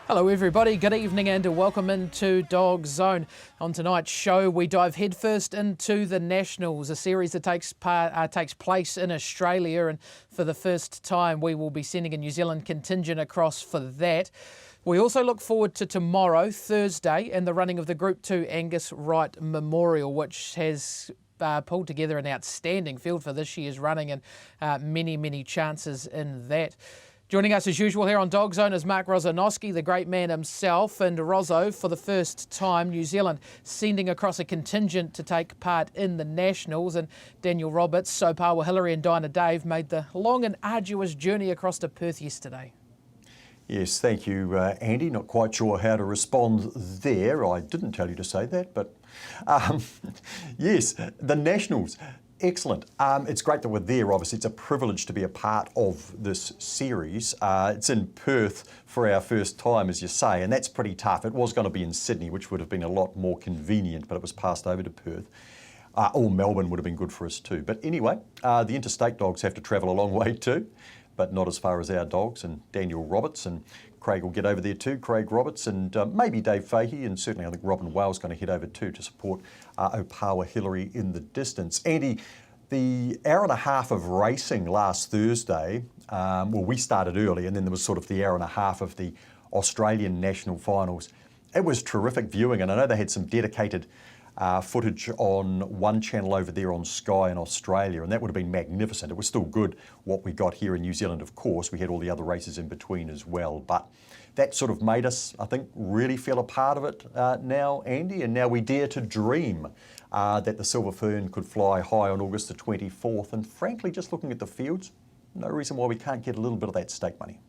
Hello everybody, good evening and welcome into Dog Zone. On tonight's show we dive headfirst into the Nationals, a series that takes place in Australia, and for the first time we will be sending a New Zealand contingent across for that. We also look forward to tomorrow, Thursday, and the running of the Group 2 Angus Wright Memorial, which has pulled together an outstanding field for this year's running and many chances in that. Joining us as usual here on Dog Zone is Mark Rozanowski, the great man himself. And Rozo, for the first time, New Zealand sending across a contingent to take part in the Nationals. And Daniel Roberts, Sopawa Hillary and Dinah Dave made the long and arduous journey across to Perth yesterday. Yes, thank you, Andy. Not quite sure how to respond there. I didn't tell you to say that, but yes, the Nationals. Excellent. It's great that we're there, obviously. It's a privilege to be a part of this series. It's in Perth for our first time, as you say, and that's pretty tough. It was going to be in Sydney, which would have been a lot more convenient, but it was passed over to Perth. Or Melbourne would have been good for us too. But anyway, the interstate dogs have to travel a long way too, but not as far as our dogs, and Daniel Roberts and Craig will get over there too, Craig Roberts, and maybe Dave Fahey, and certainly I think Robin Wales going to head over too to support Opawa Hillary in the distance. Andy, the hour and a half of racing last Thursday, well, we started early, and then there was sort of the hour and a half of the Australian national finals. It was terrific viewing, and I know they had some dedicated footage on one channel over there on Sky in Australia, and that would have been magnificent. It was still good what we got here in New Zealand, of course. We had all the other races in between as well, but that sort of made us, I think, really feel a part of it now, Andy, and now we dare to dream that the Silver Fern could fly high on August the 24th, and frankly, just looking at the fields, no reason why we can't get a little bit of that stake money.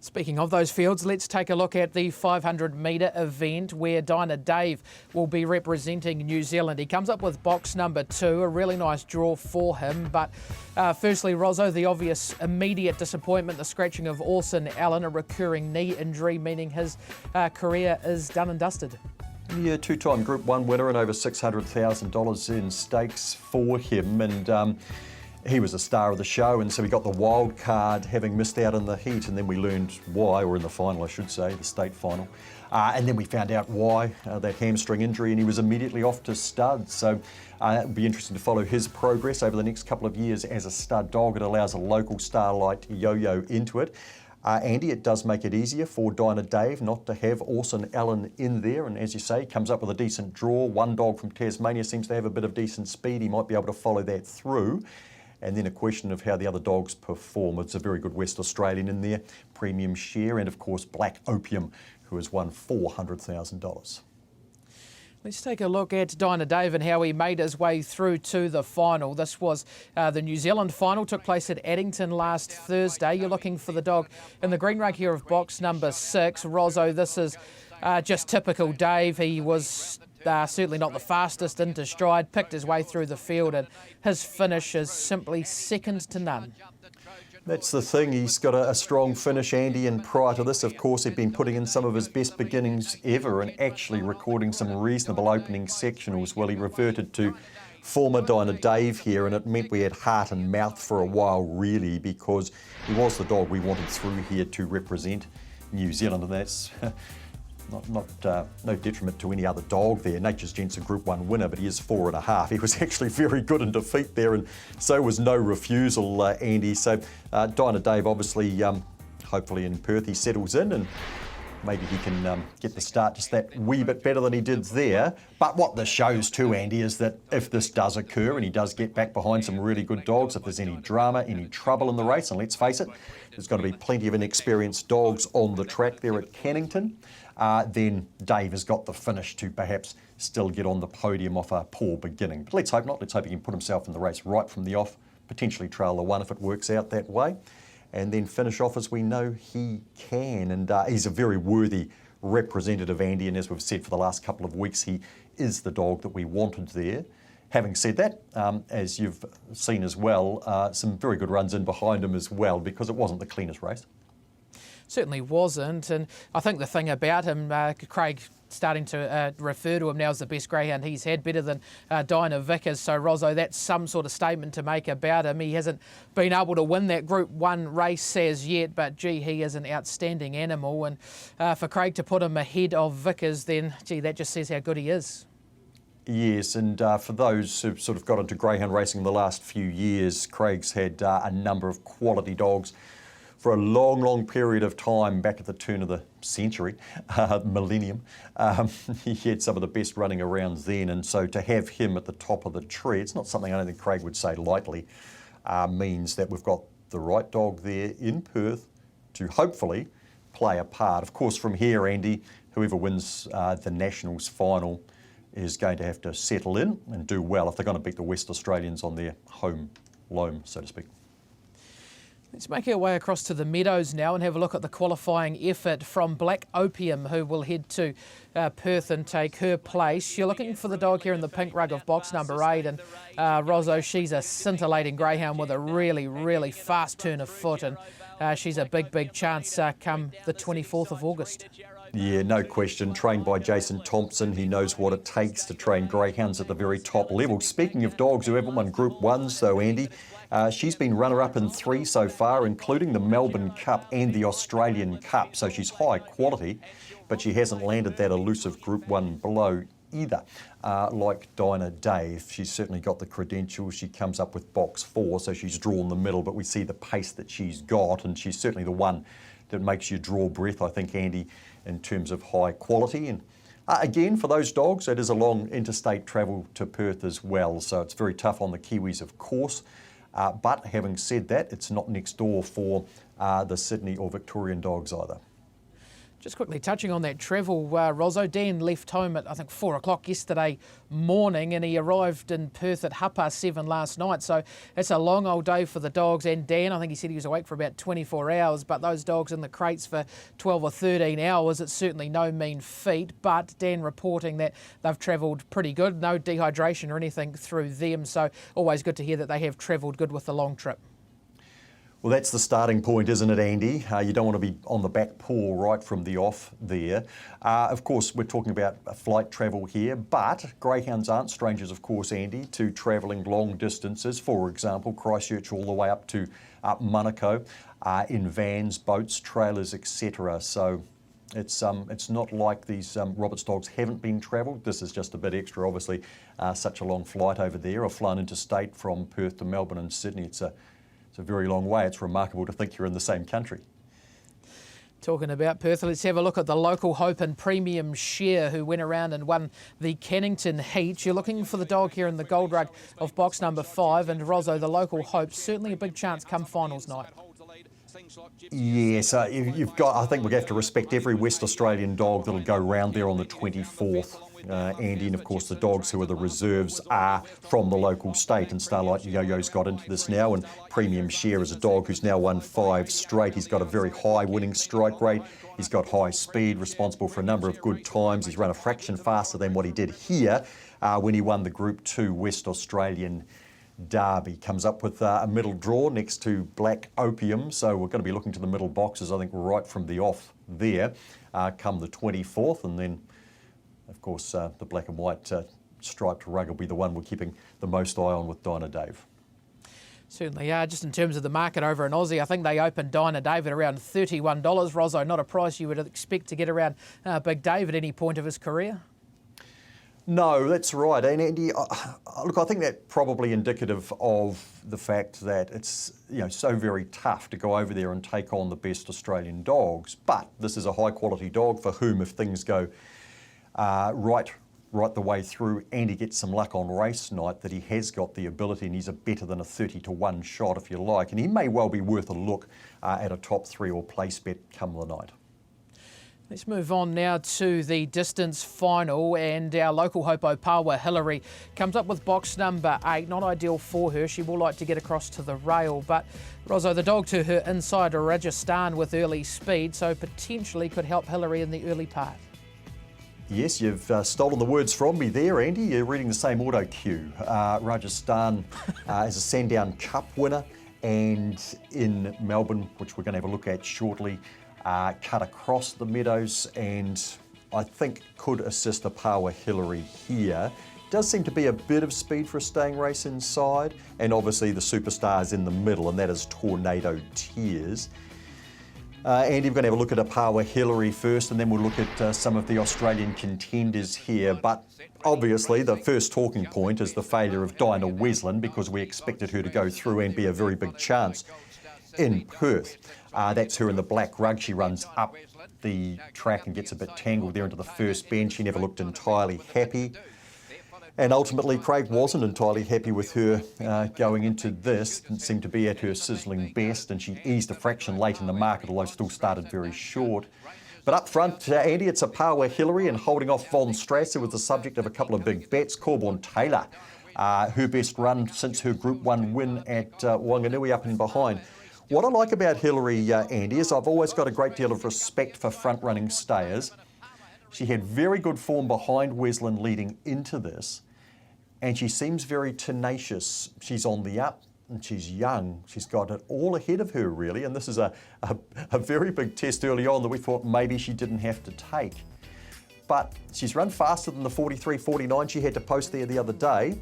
Speaking of those fields, let's take a look at the 500 metre event where Dinah Dave will be representing New Zealand. He comes up with box number 2, a really nice draw for him. But firstly, Rozo, the obvious immediate disappointment, the scratching of Orson Allen, a recurring knee injury, meaning his career is done and dusted. Yeah, two-time Group 1 winner and over $600,000 in stakes for him. And he was a star of the show, and so he got the wild card having missed out in the heat, and then we learned why, or in the final I should say, the state final. And then we found out why, that hamstring injury, and he was immediately off to stud. So it'll be interesting to follow his progress over the next couple of years as a stud dog. It allows a local star like Yo-Yo into it. Andy, it does make it easier for Dinah Dave not to have Orson Allen in there, and as you say, he comes up with a decent draw. One dog from Tasmania seems to have a bit of decent speed. He might be able to follow that through. And then a question of how the other dogs perform. It's a very good West Australian in there, Premium Share, and of course Black Opium, who has won $400,000. Let's take a look at Dinah Dave and how he made his way through to the final. This was the New Zealand final, took place at Addington last Thursday. You're looking for the dog in the green rug here of box number 6. Rozo, this is just typical Dave. He was certainly not the fastest into stride, picked his way through the field, and his finish is simply second to none. That's the thing, he's got a strong finish, Andy, and prior to this, of course, he'd been putting in some of his best beginnings ever and actually recording some reasonable opening sectionals. Well, he reverted to former Dinah Dave here, and it meant we had heart and mouth for a while, really, because he was the dog we wanted through here to represent New Zealand, and that's no detriment to any other dog there. Nature's Gent's a Group 1 winner, but he is 4.5. He was actually very good in defeat there, and so was No Refusal, Andy. So Dinah Dave, obviously, hopefully in Perth he settles in, and maybe he can get the start just that wee bit better than he did there. But what this shows too, Andy, is that if this does occur and he does get back behind some really good dogs, if there's any drama, any trouble in the race, and let's face it, there's going to be plenty of inexperienced dogs on the track there at Cannington, then Dave has got the finish to perhaps still get on the podium off a poor beginning. But let's hope not. Let's hope he can put himself in the race right from the off, potentially trail the one if it works out that way, and then finish off as we know he can. And he's a very worthy representative, Andy, and as we've said for the last couple of weeks, he is the dog that we wanted there. Having said that, as you've seen as well, some very good runs in behind him as well, because it wasn't the cleanest race. certainly wasn't. And I think the thing about him, Craig starting to refer to him now as the best greyhound he's had, better than Dinah Vickers. So, Rozzo, that's some sort of statement to make about him. He hasn't been able to win that Group 1 race as yet, but, gee, he is an outstanding animal. And for Craig to put him ahead of Vickers, then, gee, that just says how good he is. Yes, and for those who've sort of got into greyhound racing in the last few years, Craig's had a number of quality dogs for a long, long period of time back at the turn of the century, millennium. He had some of the best running around then, and so to have him at the top of the tree, it's not something I don't think Craig would say lightly, means that we've got the right dog there in Perth to hopefully play a part. Of course, from here, Andy, whoever wins the Nationals final is going to have to settle in and do well if they're going to beat the West Australians on their home loam, so to speak. Let's make our way across to the Meadows now and have a look at the qualifying effort from Black Opium, who will head to Perth and take her place. You're looking for the dog here in the pink rug of box number 8, and Rozzo, she's a scintillating greyhound with a really, really fast turn of foot, and she's a big, big chance come the 24th of August. Yeah, no question. Trained by Jason Thompson. He knows what it takes to train greyhounds at the very top level. Speaking of dogs who haven't won Group 1s, though, Andy, she's been runner-up in 3 so far, including the Melbourne Cup and the Australian Cup. So she's high quality, but she hasn't landed that elusive Group 1 blow either. Like Dinah Dave, she's certainly got the credentials. She comes up with box 4, so she's drawn the middle, but we see the pace that she's got, and she's certainly the one that makes you draw breath, I think, Andy, in terms of high quality. And again, for those dogs, it is a long interstate travel to Perth as well, so it's very tough on the Kiwis, of course. But having said that, it's not next door for the Sydney or Victorian dogs either. Just quickly touching on that travel, Rozzo, Dan left home at, I think, 4 o'clock yesterday morning, and he arrived in Perth at 7:30 last night. So it's a long old day for the dogs. And Dan, I think he said he was awake for about 24 hours, but those dogs in the crates for 12 or 13 hours, it's certainly no mean feat. But Dan reporting that they've travelled pretty good, no dehydration or anything through them. So always good to hear that they have travelled good with the long trip. Well, that's the starting point, isn't it, Andy? You don't want to be on the back paw right from the off there. Of course, we're talking about flight travel here, but greyhounds aren't strangers, of course, Andy, to travelling long distances. For example, Christchurch all the way up to Manukau in vans, boats, trailers, etc. So it's not like these Roberts dogs haven't been travelled. This is just a bit extra, obviously. Such a long flight over there. I've flown interstate from Perth to Melbourne and Sydney. It's a very long way. It's remarkable to think you're in the same country. Talking about Perth, let's have a look at the local hope and Premium Share, who went around and won the Cannington Heat. You're looking for the dog here in the gold rug of box number 5, and Rozzo, the local hope, certainly a big chance come finals night. Yes, you've got. I think we'll have to respect every West Australian dog that'll go round there on the 24th. Andy, and of course the dogs who are the reserves are from the local state, and Starlight Yo-Yo's got into this now, and Premium Share is a dog who's now won 5 straight. He's got a very high winning strike rate, he's got high speed, responsible for a number of good times. He's run a fraction faster than what he did here when he won the Group 2 West Australian Derby. Comes up with a middle draw next to Black Opium, so we're going to be looking to the middle boxes, I think, right from the off there, come the 24th, and then of course, the black and white striped rug will be the one we're keeping the most eye on with Dinah Dave. Certainly are. Just in terms of the market over in Aussie, I think they opened Dinah Dave at around $31. Rozzo, not a price you would expect to get around Big Dave at any point of his career. No, that's right. And Andy, look, I think that's probably indicative of the fact that it's so very tough to go over there and take on the best Australian dogs. But this is a high quality dog for whom, if things go right the way through and he gets some luck on race night, that he has got the ability, and he's a better than a 30-to-1 shot, if you like, and he may well be worth a look at a top 3 or place bet come the night. Let's move on now to the distance final, and our local hope Opawa Hillary comes up with box number 8. Not ideal for her. She will like to get across to the rail, but Rozzo, the dog to her inside Rajasthan with early speed, so potentially could help Hillary in the early part. Yes, you've stolen the words from me there, Andy. You're reading the same auto cue. Rajasthan is a Sandown Cup winner, and in Melbourne, which we're going to have a look at shortly, cut across the meadows, and I think could assist Apawa Hillary here. Does seem to be a bit of speed for a staying race inside, and obviously the superstars in the middle, and that is Tornado Tears. Andy, we're going to have a look at Apawa Hillary first, and then we'll look at some of the Australian contenders here. But obviously the first talking point is the failure of Dinah Wesleyan, because we expected her to go through and be a very big chance in Perth. That's her in the black rug. She runs up the track and gets a bit tangled there into the first bend. She never looked entirely happy. And ultimately, Craig wasn't entirely happy with her going into this. Didn't seem to be at her sizzling best, and she eased a fraction late in the market, although still started very short. But up front, Andy, it's Apawa Hillary, and holding off Von Strasser was the subject of a couple of big bets. Corborn Taylor, her best run since her Group 1 win at Wanganui, up and behind. What I like about Hillary, Andy, is I've always got a great deal of respect for front-running stayers. She had very good form behind Wesleyan leading into this, and she seems very tenacious. She's on the up, and she's young. She's got it all ahead of her, really, and this is a very big test early on that we thought maybe she didn't have to take. But she's run faster than the 43.49 she had to post there the other day.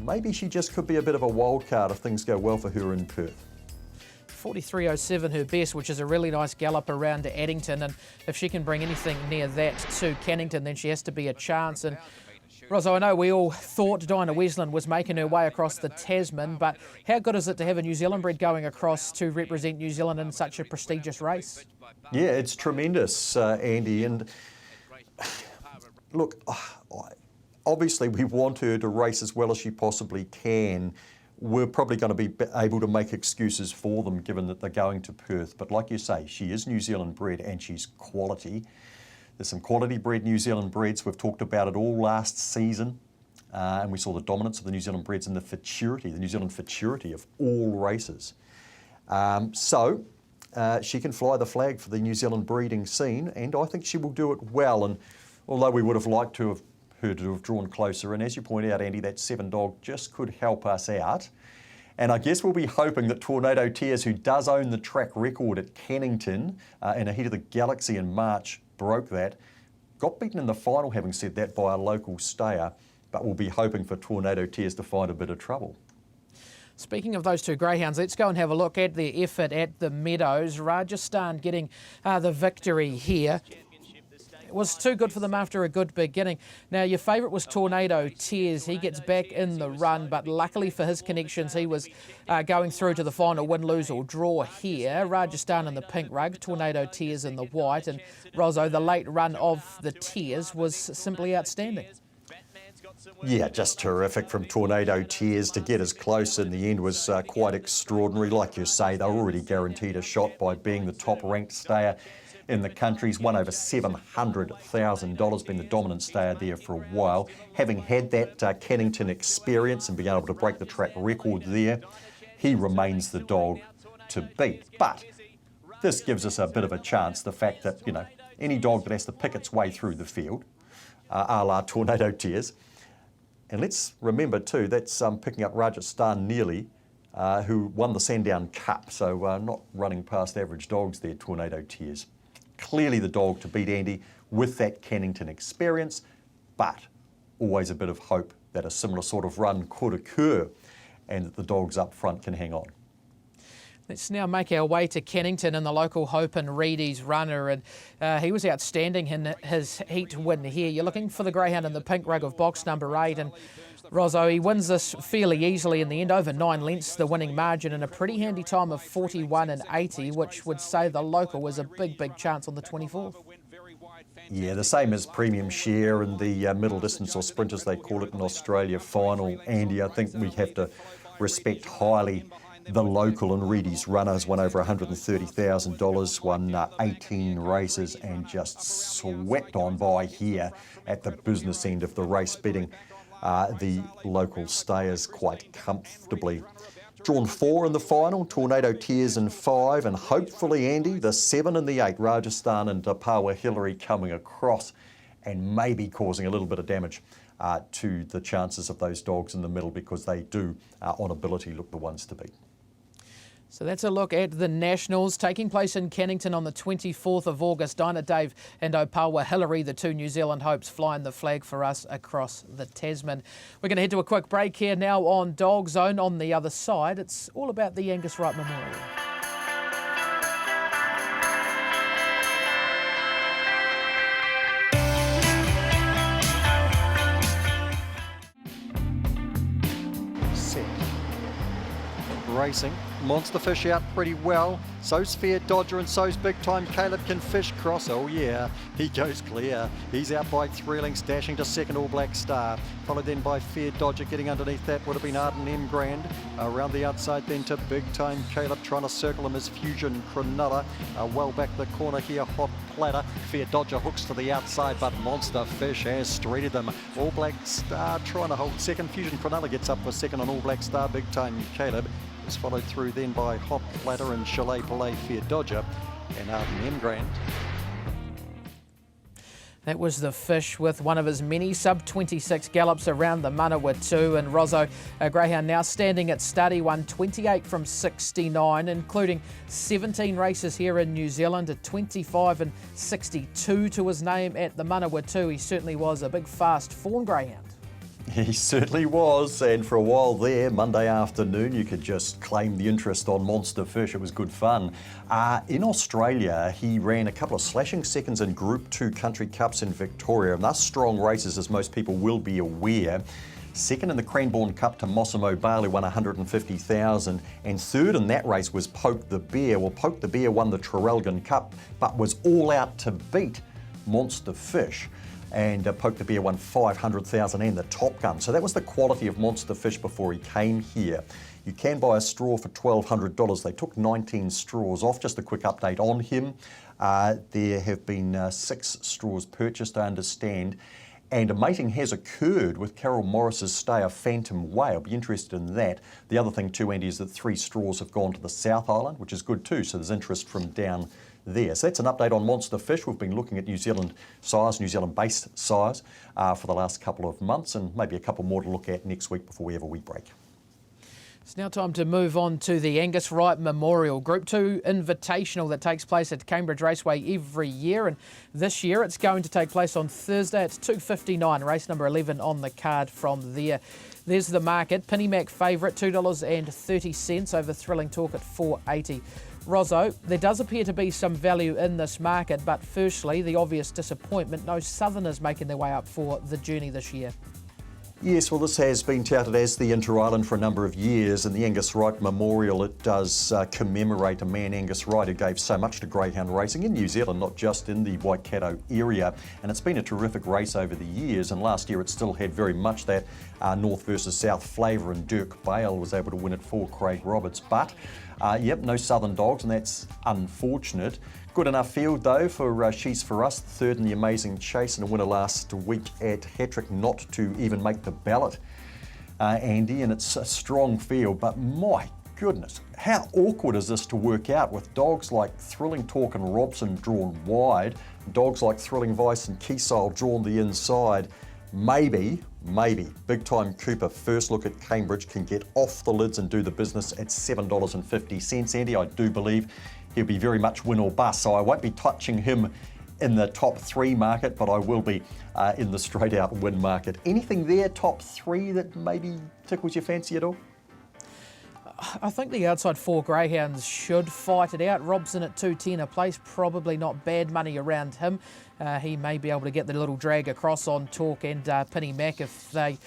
Maybe she just could be a bit of a wild card if things go well for her in Perth. 43.07 her best, which is a really nice gallop around to Addington, and if she can bring anything near that to Cannington, then she has to be a chance. And Rosso, I know we all thought Dinah Wesleyan was making her way across the Tasman, but how good is it to have a New Zealand bred going across to represent New Zealand in such a prestigious race? Yeah, it's tremendous, Andy, and look, obviously we want her to race as well as she possibly can. We're probably going to be able to make excuses for them given that they're going to Perth. But like you say, she is New Zealand bred and she's quality. There's some quality bred New Zealand breds. We've talked about it all last season. And we saw the dominance of the New Zealand breds and the New Zealand futurity of all races. So she can fly the flag for the New Zealand breeding scene, and I think she will do it well. And although we would have liked to have her to have drawn closer, and as you point out, Andy, that 7 dog just could help us out. And I guess we'll be hoping that Tornado Tears, who does own the track record at Cannington in a Heat of the Galaxy in March, broke that. Got beaten in the final, having said that, by a local stayer, but we'll be hoping for Tornado Tears to find a bit of trouble. Speaking of those two greyhounds, let's go and have a look at their effort at the Meadows. Rajasthan getting the victory here. It was too good for them after a good beginning. Now, your favourite was Tornado Tears. He gets back in the run, but luckily for his connections, he was going through to the final win, lose or draw here. Rajasthan in the pink rug, Tornado Tears in the white. And Rosso, the late run of the Tears was simply outstanding. Yeah, just terrific from Tornado Tears. To get as close in the end was quite extraordinary. Like you say, they were already guaranteed a shot by being the top-ranked stayer in the country's won over $700,000, been the dominant stayer there for a while. Having had that Cannington experience and being able to break the track record there, he remains the dog to beat. But this gives us a bit of a chance, the fact that, you know, any dog that has to pick its way through the field, a la Tornado Tears. And let's remember too, that's picking up Rajasthan Neely, who won the Sandown Cup, so not running past average dogs there, Tornado Tears. Clearly the dog to beat, Andy, with that Cannington experience, but always a bit of hope that a similar sort of run could occur and that the dogs up front can hang on. Let's now make our way to Cannington and the local Hope and Reedy's runner, and he was outstanding in his heat win here. You're looking for the greyhound in the pink rug of box number 8, and Rosso, he wins this fairly easily in the end, over 9 lengths the winning margin, and a pretty handy time of 41.80, which would say the local was a big chance on the 24th. Yeah, the same as Premium Share and the middle distance, or sprint as they call it in Australia, final. Andy, I think we have to respect highly the local and Reedy's runners. Won over $130,000, won 18 races and just swept on by here at the business end of the race, beating the local stayers quite comfortably. Drawn 4 in the final, Tornado Tears in 5, and hopefully, Andy, the 7 and the 8, Rajasthan and Apawa Hillary coming across and maybe causing a little bit of damage to the chances of those dogs in the middle, because they do, on ability, look the ones to beat. So that's a look at the Nationals taking place in Cannington on the 24th of August. Dinah Dave and Opawa Hillary, the two New Zealand hopes, flying the flag for us across the Tasman. We're going to head to a quick break here now on Dog Zone. On the other side, it's all about the Angus Wright Memorial. Racing. Monster Fish out pretty well. So's Fair Dodger and so's Big Time Caleb Can Fish Cross. Oh yeah, he goes clear. He's out by Thrillings, dashing to second All Black Star. Followed then by Fair Dodger. Getting underneath that would have been Arden M. Grand. Around the outside then to Big Time Caleb, trying to circle him as Fusion Cronulla. Well back the corner here, Hot Platter. Fair Dodger hooks to the outside, but Monster Fish has streeted them. All Black Star trying to hold second. Fusion Cronulla gets up for second on All Black Star. Big Time Caleb is followed through then by Hot Platter and Chalet Palais Fair Dodger and Arden M. Grand. That was the Fish with one of his many sub-26 gallops around the Manawatu, and Rosso Greyhound now standing at study, won 28 from 69, including 17 races here in New Zealand, a 25 and 62 to his name at the Manawatu. He certainly was a big fast fawn greyhound. He certainly was, and for a while there, Monday afternoon, you could just claim the interest on Monster Fish. It was good fun. In Australia, he ran a couple of slashing seconds in Group 2 Country Cups in Victoria, and thus strong races, as most people will be aware. Second in the Cranbourne Cup to Mossimo Bale, who won 150,000, and third in that race was Poke the Bear. Well, Poke the Bear won the Traralgon Cup, but was all out to beat Monster Fish. And Poke the Bear won 500,000 and the Top Gun. So that was the quality of Monster Fish before he came here. You can buy a straw for $1,200. They took 19 straws off. Just a quick update on him. There have been 6 straws purchased, I understand. And a mating has occurred with Carol Morris's stayer Phantom Whale. Be interested in that. The other thing too, Andy, is that 3 straws have gone to the South Island, which is good too. So there's interest from down there. So that's an update on Monster Fish. We've been looking at New Zealand sires, New Zealand-based sires for the last couple of months, and maybe a couple more to look at next week before we have a wee break. It's now time to move on to the Angus Wright Memorial Group 2 Invitational that takes place at Cambridge Raceway every year, and this year it's going to take place on Thursday. It's 2:59, race number 11 on the card from there. There's the market. Penny Mac favourite, $2.30 over Thrilling Talk at $4.80. Rosso, there does appear to be some value in this market, but firstly, the obvious disappointment, no Southerners making their way up for the journey this year. Yes, well, this has been touted as the Inter-Island for a number of years, and the Angus Wright Memorial, it does commemorate a man, Angus Wright, who gave so much to greyhound racing in New Zealand, not just in the Waikato area. And it's been a terrific race over the years, and last year it still had very much that North versus South flavour, and Dirk Bale was able to win it for Craig Roberts. But, no Southern dogs, and that's unfortunate. Good enough field though for She's For Us, third in the Amazing Chase, and a winner last week at Hattrick, not to even make the ballot, Andy, and it's a strong field, but my goodness, how awkward is this to work out with dogs like Thrilling Talk and Robson drawn wide, dogs like Thrilling Vice and Keysile drawn the inside. Maybe Big Time Cooper, first look at Cambridge, can get off the lids and do the business at $7.50. Andy, I do believe he'll be very much win or bust, so I won't be touching him in the top 3 market, but I will be in the straight out win market. Anything there, top 3, that maybe tickles your fancy at all? I think the outside 4 greyhounds should fight it out. Robson at 2.10 a place, probably not bad money around him. He may be able to get the little drag across on Talk and Penny Mac if they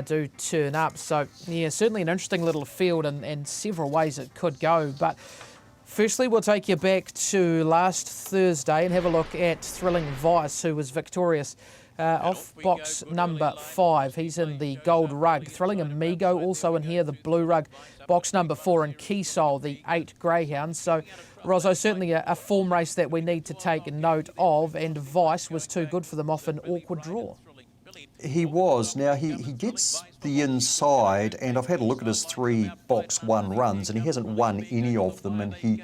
do turn up. So, yeah, certainly an interesting little field and several ways it could go. But firstly, we'll take you back to last Thursday and have a look at Thrilling Vice, who was victorious off box number 5. He's in the gold rug. Thrilling Amigo also in here, the blue rug. Box number 4 and Keysile, the 8 greyhounds. So, Rosso, certainly a form race that we need to take note of, and Vice was too good for them off an awkward draw. He was. Now, he gets the inside, and I've had a look at his 3 box 1 runs, and he hasn't won any of them, and he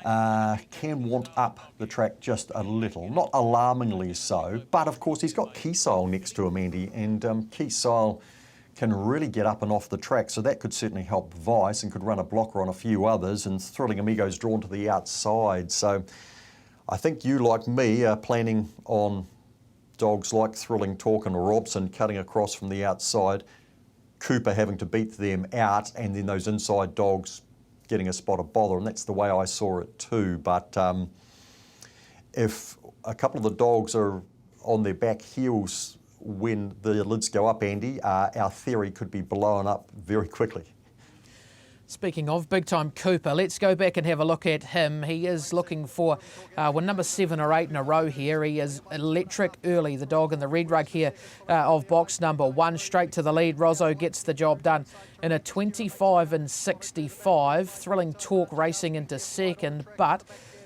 can want up the track just a little, not alarmingly so, but of course he's got Keysile next to him, Andy, and Keysile can really get up and off the track, so that could certainly help Vice and could run a blocker on a few others, and Thrilling Amigo's drawn to the outside. So I think you, like me, are planning on dogs like Thrilling Talk and Robson cutting across from the outside, Cooper having to beat them out, and then those inside dogs getting a spot of bother, and that's the way I saw it too. But if a couple of the dogs are on their back heels when the lids go up, Andy, our theory could be blown up very quickly. Speaking of Big Time Cooper, let's go back and have a look at him. He is looking for number 7 or 8 in a row here. He is electric early, the dog in the red rug here of box number 1. Straight to the lead. Rozzo gets the job done in a 25-65. Thrilling Talk racing into second, but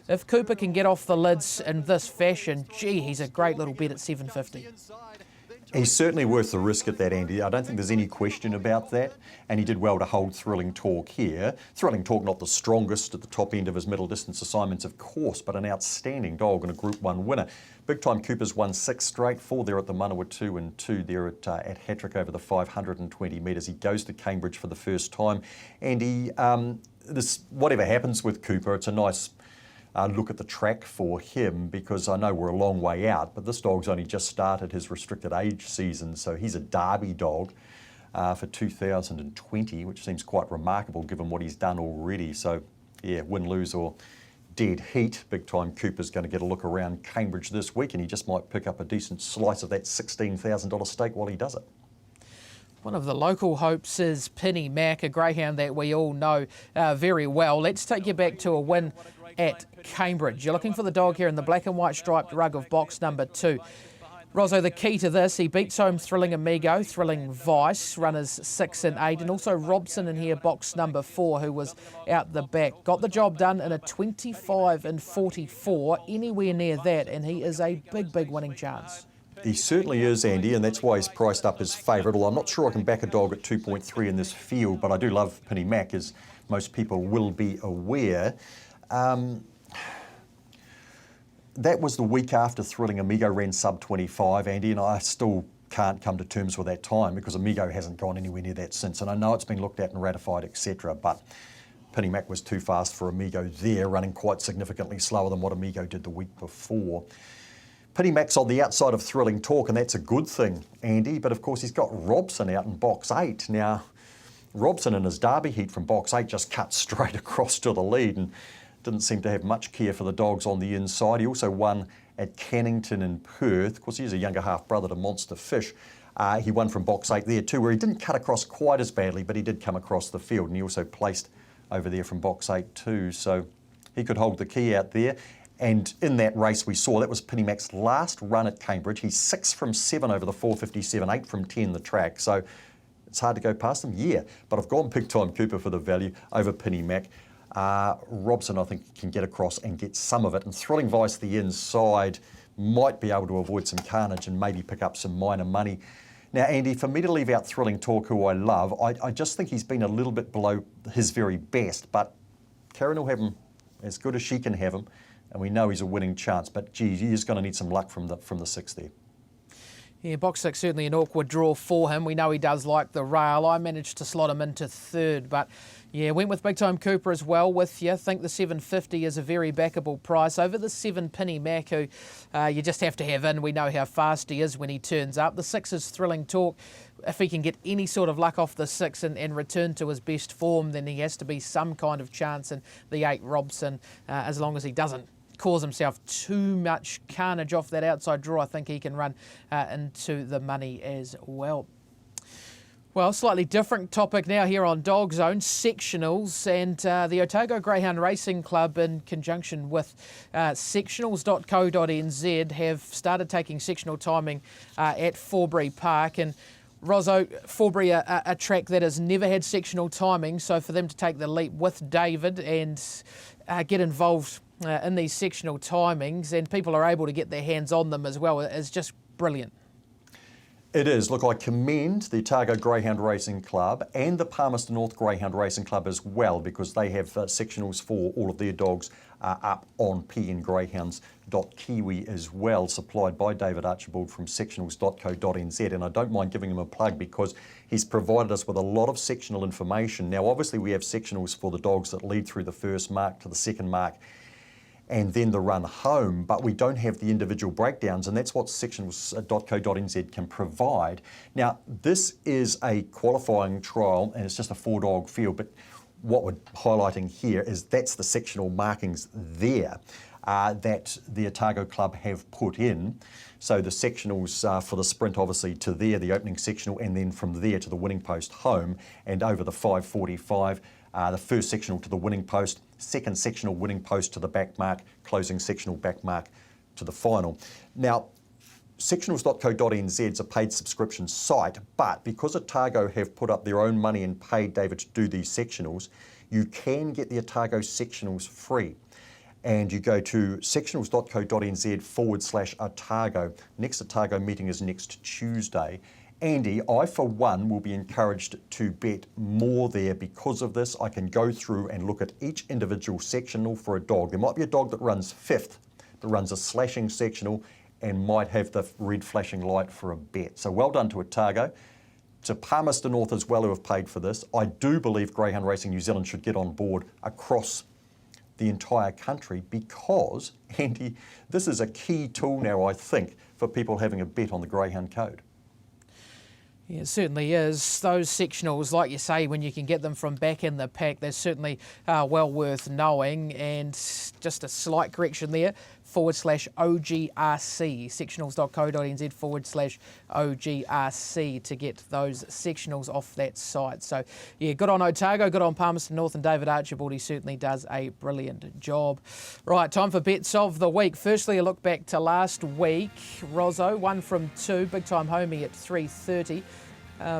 if Cooper can get off the lids in this fashion, gee, he's a great little bet at $7.50. He's certainly worth the risk at that, Andy. I don't think there's any question about that. And he did well to hold Thrilling Talk here. Thrilling Talk not the strongest at the top end of his middle distance assignments, of course, but an outstanding dog and a Group 1 winner. Big Time Cooper's won 6 straight, 4 there at the Manawa 2 and 2 there at Hattrick over the 520 metres. He goes to Cambridge for the first time. Andy, whatever happens with Cooper, it's a nice look at the track for him, because I know we're a long way out, but this dog's only just started his restricted age season, so he's a Derby dog for 2020, which seems quite remarkable given what he's done already. So yeah, win, lose or dead heat, Big Time Cooper's going to get a look around Cambridge this week, and he just might pick up a decent slice of that $16,000 stake while he does it. One of the local hopes is Penny Mac, a greyhound that we all know very well. Let's take you back to a win at Cambridge. You're looking for the dog here in the black and white striped rug of box number 2. Rozzo, the key to this, he beats home Thrilling Amigo, Thrilling Vice, runners 6 and 8, and also Robson in here, box number 4, who was out the back. Got the job done in a 25-44, anywhere near that, and he is a big, big winning chance. He certainly is, Andy, and that's why he's priced up as favourite. Although I'm not sure I can back a dog at 2.3 in this field, but I do love Penny Mac, as most people will be aware. That was the week after Thrilling Amigo ran sub 25, Andy, and I still can't come to terms with that time, because Amigo hasn't gone anywhere near that since. And I know it's been looked at and ratified, etc., but Penny Mac was too fast for Amigo there, running quite significantly slower than what Amigo did the week before. Penny Mac's on the outside of Thrilling Talk, and that's a good thing, Andy, but of course he's got Robson out in box 8. Now, Robson in his Derby heat from box 8 just cut straight across to the lead and didn't seem to have much care for the dogs on the inside. He also won at Cannington in Perth. Of course, he's a younger half-brother to Monster Fish. He won from box 8 there too, where he didn't cut across quite as badly, but he did come across the field, and he also placed over there from box 8 too. So he could hold the key out there. And in that race we saw, that was Penny Mac's last run at Cambridge. He's 6 from 7 over the 457, 8 from 10 the track. So it's hard to go past him, yeah. But I've gone Big Time Cooper for the value over Penny Mac. Robson, I think, can get across and get some of it. And Thrilling Vice, the inside, might be able to avoid some carnage and maybe pick up some minor money. Now, Andy, for me to leave out Thrilling Talk, who I love, I just think he's been a little bit below his very best. But Karen will have him as good as she can have him, and we know he's a winning chance. But, gee, he is going to need some luck from the 6 there. Yeah, box 6 certainly an awkward draw for him. We know he does like the rail. I managed to slot him into 3rd, but yeah, went with Big Time Cooper as well with you. Think the $7.50 is a very backable price over the 7 Penny Mac, who you just have to have in. We know how fast he is when he turns up. The 6 is Thrilling Talk. If he can get any sort of luck off the 6 and return to his best form, then he has to be some kind of chance. And the 8 Robson, as long as he doesn't cause himself too much carnage off that outside draw, I think he can run into the money as well. Well, slightly different topic now here on Dog Zone, sectionals, and the Otago Greyhound Racing Club, in conjunction with sectionals.co.nz, have started taking sectional timing at Forbury Park. And Rozzo, Forbury, a track that has never had sectional timing, so for them to take the leap with David and get involved in these sectional timings, and people are able to get their hands on them as well, is just brilliant. It is. Look, I commend the Otago Greyhound Racing Club and the Palmerston North Greyhound Racing Club as well, because they have sectionals for all of their dogs up on pngreyhounds.kiwi as well, supplied by David Archibald from sectionals.co.nz. And I don't mind giving him a plug because he's provided us with a lot of sectional information. Now, obviously, we have sectionals for the dogs that lead through the first mark to the second mark and then the run home, but we don't have the individual breakdowns, and that's what sectionals.co.nz can provide. Now, this is a qualifying trial, and it's just a 4-dog field, but what we're highlighting here is that's the sectional markings there that the Otago Club have put in. So the sectionals for the sprint, obviously, to there, the opening sectional, and then from there to the winning post home, and over the 5:45, the first sectional to the winning post, second sectional winning post to the back mark, closing sectional back mark to the final. Now, sectionals.co.nz is a paid subscription site, but because Otago have put up their own money and paid David to do these sectionals, you can get the Otago sectionals free. And you go to sectionals.co.nz/Otago. Next Otago meeting is next Tuesday. Andy, I for one will be encouraged to bet more there because of this. I can go through and look at each individual sectional for a dog. There might be a dog that runs 5th, that runs a slashing sectional and might have the red flashing light for a bet. So well done to Otago, to Palmerston North as well, who have paid for this. I do believe Greyhound Racing New Zealand should get on board across the entire country because, Andy, this is a key tool now, I think, for people having a bet on the Greyhound Code. Yeah, it certainly is. Those sectionals, like you say, when you can get them from back in the pack, they're certainly well worth knowing. And just a slight correction there, /OGRC, sectionals.co.nz /OGRC to get those sectionals off that site. So, yeah, good on Otago, good on Palmerston North and David Archibald. He certainly does a brilliant job. Right, time for bets of the week. Firstly, a look back to last week. Rozzo, 1 from 2, big time homie at 3.30.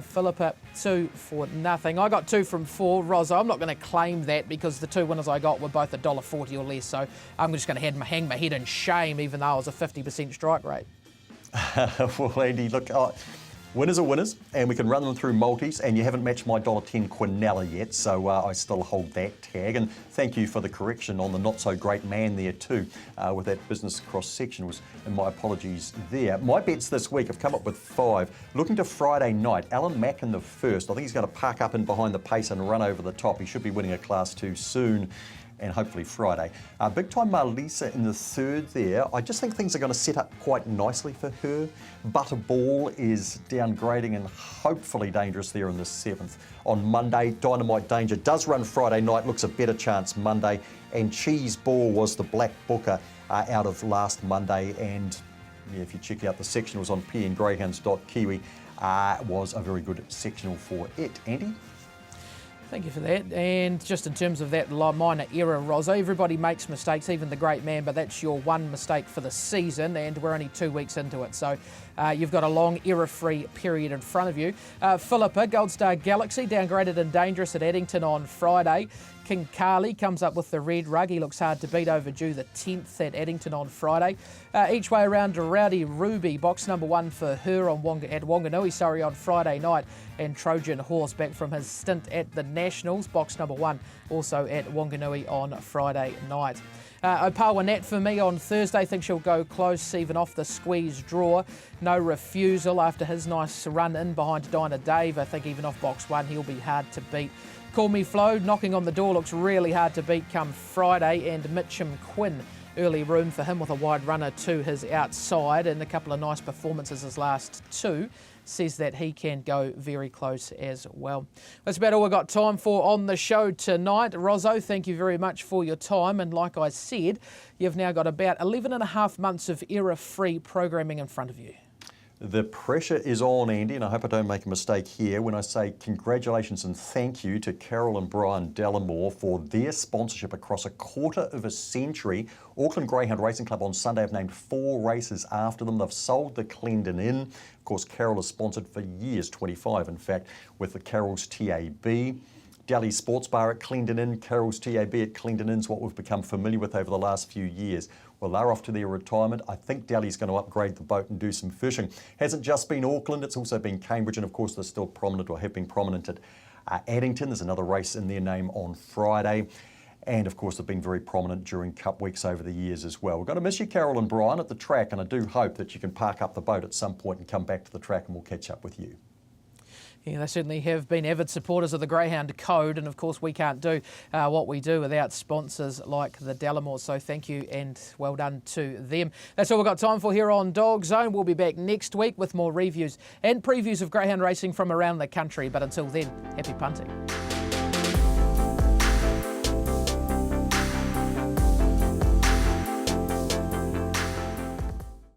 Philippa, 2 for nothing. I got 2 from 4. Rozzo, I'm not going to claim that because the 2 winners I got were both $1.40 or less, so I'm just going to hang my head in shame even though I was a 50% strike rate. Well, Andy, look, winners are winners, and we can run them through multis, and you haven't matched my $1.10 Quinella yet, so I still hold that tag. And thank you for the correction on the not-so-great man there too, with that business cross-sectionals, and my apologies there. My bets this week, I've come up with 5. Looking to Friday night, Alan Mack in the first. I think he's going to park up in behind the pace and run over the top. He should be winning a Class 2 soon, and hopefully Friday. Big time Marlisa in the third there. I just think things are going to set up quite nicely for her. Butterball is downgrading and hopefully dangerous there in the 7th. On Monday, Dynamite Danger does run Friday night, looks a better chance Monday. And Cheese Ball was the black booker out of last Monday. And yeah, if you check out the sectionals on pngreyhounds.kiwi, was a very good sectional for it. Andy? Thank you for that. And just in terms of that minor error, Rozzo, everybody makes mistakes, even the great man, but that's your one mistake for the season, and we're only 2 weeks into it. So you've got a long error-free period in front of you. Philippa, Gold Star Galaxy, downgraded and dangerous at Addington on Friday. King Carly comes up with the red rug. He looks hard to beat, overdue the 10th at Addington on Friday. Each way around, Rowdy Ruby, box number 1 for her at Wanganui, on Friday night. And Trojan Horse back from his stint at the Nationals, box number 1, also at Wanganui on Friday night. Opawa Nat for me on Thursday. Think she'll go close, even off the squeeze draw. No refusal after his nice run in behind Dinah Dave. I think even off box 1, he'll be hard to beat. Call Me Flo, knocking on the door, looks really hard to beat come Friday. And Mitchum Quinn, early room for him with a wide runner to his outside and a couple of nice performances his last 2. Says that he can go very close as well. That's about all we've got time for on the show tonight. Rozzo, thank you very much for your time. And like I said, you've now got about 11 and a half months of error-free programming in front of you. The pressure is on, Andy, and I hope I don't make a mistake here when I say congratulations and thank you to Carol and Brian Delamore for their sponsorship across a quarter of a century. Auckland Greyhound Racing Club on Sunday have named 4 races after them. They've sold the Clendon Inn. Of course, Carol has sponsored for years, 25 in fact, with the Carol's TAB. Daly Sports Bar at Clendon Inn, Carol's TAB at Clendon Inn is what we've become familiar with over the last few years. Well, they're off to their retirement. I think Delhi's going to upgrade the boat and do some fishing. Hasn't just been Auckland, it's also been Cambridge, and of course they're still prominent or have been prominent at Addington. There's another race in their name on Friday. And of course, they've been very prominent during Cup weeks over the years as well. We're going to miss you, Carol and Brian, at the track, and I do hope that you can park up the boat at some point and come back to the track and we'll catch up with you. Yeah, they certainly have been avid supporters of the Greyhound Code, and of course we can't do what we do without sponsors like the Delamores, so thank you and well done to them. That's all we've got time for here on Dog Zone. We'll be back next week with more reviews and previews of greyhound racing from around the country, but until then, happy punting.